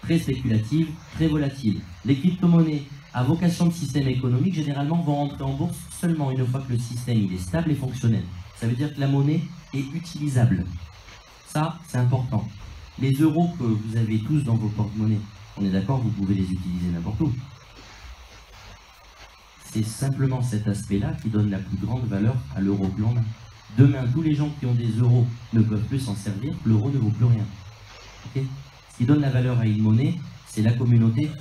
Très spéculative, très volatile. Les crypto-monnaies à vocation de système économique, généralement, vont rentrer en bourse seulement une fois que le système il est stable et fonctionnel. Ça veut dire que la monnaie est utilisable. Ça, c'est important. Les euros que vous avez tous dans vos porte-monnaies, on est d'accord, vous pouvez les utiliser n'importe où. C'est simplement cet aspect-là qui donne la plus grande valeur à l'euro que l'on a. Demain, tous les gens qui ont des euros ne peuvent plus s'en servir, l'euro ne vaut plus rien. Okay? Ce qui donne la valeur à une monnaie, c'est la communauté,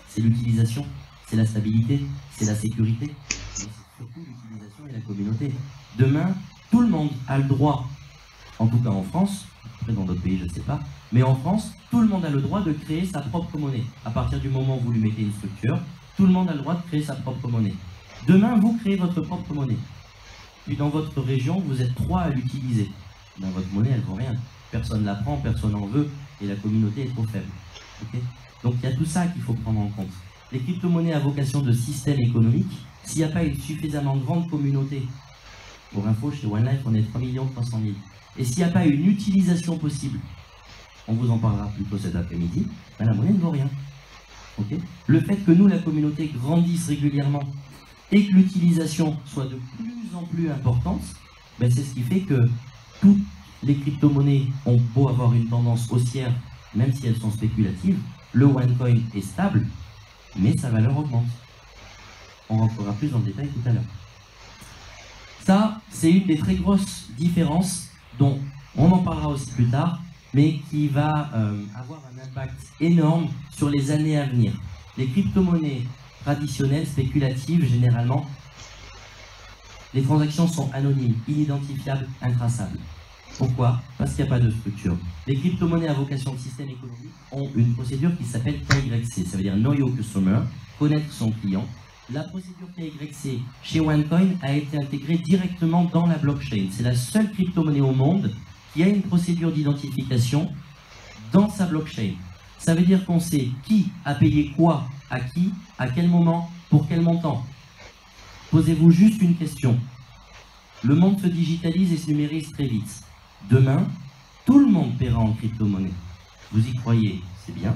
c'est l'utilisation, c'est la stabilité, c'est la sécurité, mais c'est surtout l'utilisation et la communauté. Demain, tout le monde a le droit, en tout cas en France, après dans d'autres pays je ne sais pas, mais en France, tout le monde a le droit de créer sa propre monnaie. À partir du moment où vous lui mettez une structure, tout le monde a le droit de créer sa propre monnaie. Demain, vous créez votre propre monnaie. Puis dans votre région, vous êtes 3 à l'utiliser. Dans votre monnaie, elle ne vaut rien. Personne ne la prend, personne n'en veut, et la communauté est trop faible. Okay? Donc il y a tout ça qu'il faut prendre en compte. Les crypto-monnaies à vocation de système économique, s'il n'y a pas une suffisamment grande communauté, pour info, chez OneLife, on est 3 300 000. Et s'il n'y a pas une utilisation possible, on vous en parlera plutôt cet après-midi, ben la monnaie ne vaut rien. Okay? Le fait que nous, la communauté, grandisse régulièrement et que l'utilisation soit de plus en plus importante, ben c'est ce qui fait que toutes les crypto-monnaies ont beau avoir une tendance haussière, même si elles sont spéculatives, le OneCoin est stable, mais sa valeur augmente. On rentrera plus dans le détail tout à l'heure. Ça, c'est une des très grosses différences dont on en parlera aussi plus tard, mais qui va avoir un impact énorme sur les années à venir. Les crypto-monnaies traditionnelles, spéculatives, généralement, les transactions sont anonymes, inidentifiables, intraçables. Pourquoi? Parce qu'il n'y a pas de structure. Les crypto-monnaies à vocation de système économique ont une procédure qui s'appelle KYC, ça veut dire Know Your Customer, connaître son client. La procédure KYC chez OneCoin a été intégrée directement dans la blockchain. C'est la seule crypto-monnaie au monde qui a une procédure d'identification dans sa blockchain. Ça veut dire qu'on sait qui a payé quoi à qui, à quel moment, pour quel montant. Posez-vous juste une question. Le monde se digitalise et se numérise très vite. Demain, tout le monde paiera en crypto-monnaie. Vous y croyez, c'est bien.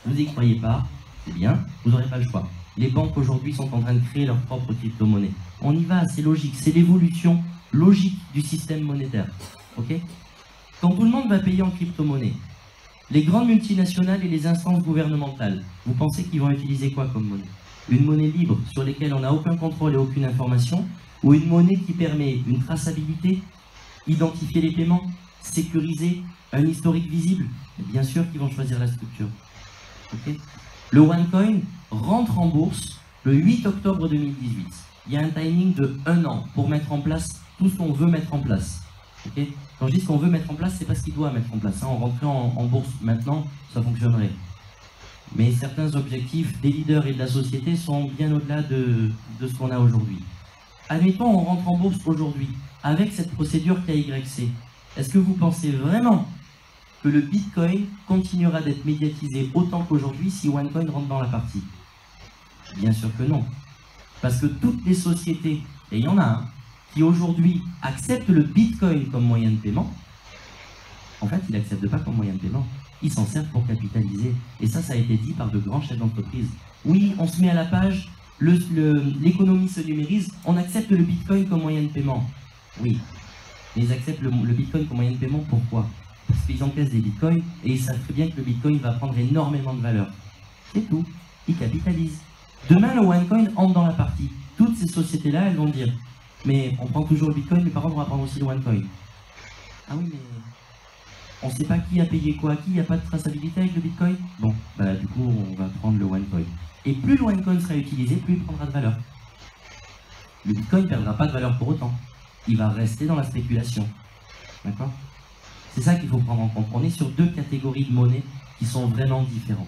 Vous n'y croyez pas, c'est bien. Vous n'aurez pas le choix. Les banques aujourd'hui sont en train de créer leur propre crypto-monnaie. On y va, c'est logique. C'est l'évolution logique du système monétaire. Okay? Quand tout le monde va payer en crypto-monnaie, les grandes multinationales et les instances gouvernementales, vous pensez qu'ils vont utiliser quoi comme monnaie? Une monnaie libre sur laquelle on n'a aucun contrôle et aucune information, ou une monnaie qui permet une traçabilité, identifier les paiements, sécuriser, un historique visible? Bien sûr qu'ils vont choisir la structure. Okay? Le OneCoin rentre en bourse le 8 octobre 2018. Il y a un timing de 1 an pour mettre en place tout ce qu'on veut mettre en place. Okay? Quand je dis ce qu'on veut mettre en place, c'est pas ce qu'il doit mettre en place. En rentrant en bourse maintenant, ça fonctionnerait. Mais certains objectifs des leaders et de la société sont bien au-delà de ce qu'on a aujourd'hui. Admettons, on rentre en bourse aujourd'hui avec cette procédure KYC. Est-ce que vous pensez vraiment que le Bitcoin continuera d'être médiatisé autant qu'aujourd'hui si OneCoin rentre dans la partie? Bien sûr que non. Parce que toutes les sociétés, et il y en a un, qui aujourd'hui acceptent le Bitcoin comme moyen de paiement, en fait, ils n'acceptent pas comme moyen de paiement. Ils s'en servent pour capitaliser. Et ça a été dit par de grands chefs d'entreprise. Oui, on se met à la page, l'économie se numérise, on accepte le Bitcoin comme moyen de paiement. Oui, mais ils acceptent le Bitcoin comme moyen de paiement, pourquoi? Parce qu'ils encaissent des Bitcoins et ils savent très bien que le Bitcoin va prendre énormément de valeur. C'est tout, ils capitalisent. Demain, le OneCoin entre dans la partie. Toutes ces sociétés-là, elles vont dire, mais on prend toujours le Bitcoin, mais par contre, on va prendre aussi le OneCoin. Ah oui, mais on ne sait pas qui a payé quoi à qui, il n'y a pas de traçabilité avec le Bitcoin. Bon, bah du coup, on va prendre le OneCoin. Et plus le OneCoin sera utilisé, plus il prendra de valeur. Le Bitcoin ne perdra pas de valeur pour autant. Il va rester dans la spéculation. D'accord? C'est ça qu'il faut prendre en compte. On est sur 2 catégories de monnaies qui sont vraiment différentes.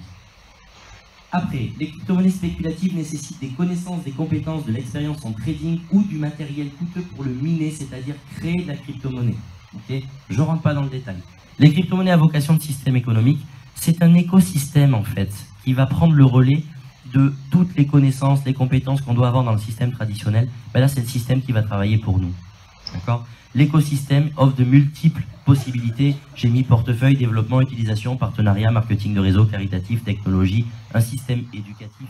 Après, les crypto-monnaies spéculatives nécessitent des connaissances, des compétences, de l'expérience en trading ou du matériel coûteux pour le miner, c'est-à-dire créer de la crypto-monnaie. Okay? Je ne rentre pas dans le détail. Les crypto-monnaies à vocation de système économique, c'est un écosystème en fait, qui va prendre le relais de toutes les connaissances, les compétences qu'on doit avoir dans le système traditionnel. Ben là, c'est le système qui va travailler pour nous. D'accord ? L'écosystème offre de multiples possibilités. J'ai mis portefeuille, développement, utilisation, partenariat, marketing de réseau, caritatif, technologie, un système éducatif.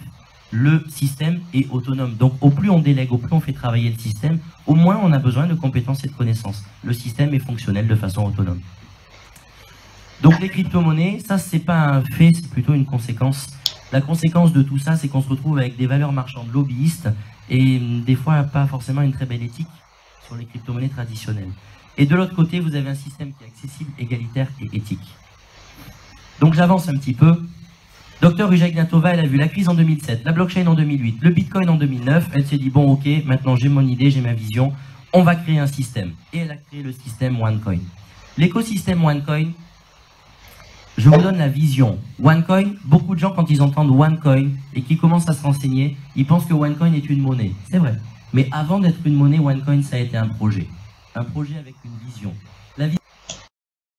Le système est autonome. Donc au plus on délègue, au plus on fait travailler le système, au moins on a besoin de compétences et de connaissances. Le système est fonctionnel de façon autonome. Donc les crypto-monnaies, ça c'est pas un fait, c'est plutôt une conséquence. La conséquence de tout ça, c'est qu'on se retrouve avec des valeurs marchandes lobbyistes et des fois pas forcément une très belle éthique sur les crypto-monnaies traditionnelles. Et de l'autre côté, vous avez un système qui est accessible, égalitaire et éthique. Donc j'avance un petit peu. Dr Ruja Ignatova, elle a vu la crise en 2007, la blockchain en 2008, le bitcoin en 2009. Elle s'est dit, bon ok, maintenant j'ai mon idée, j'ai ma vision, on va créer un système. Et elle a créé le système OneCoin. L'écosystème OneCoin, je vous donne la vision. OneCoin, beaucoup de gens quand ils entendent OneCoin et qu'ils commencent à se renseigner, ils pensent que OneCoin est une monnaie. C'est vrai. Mais avant d'être une monnaie, OneCoin, ça a été un projet. Un projet avec une vision. La vision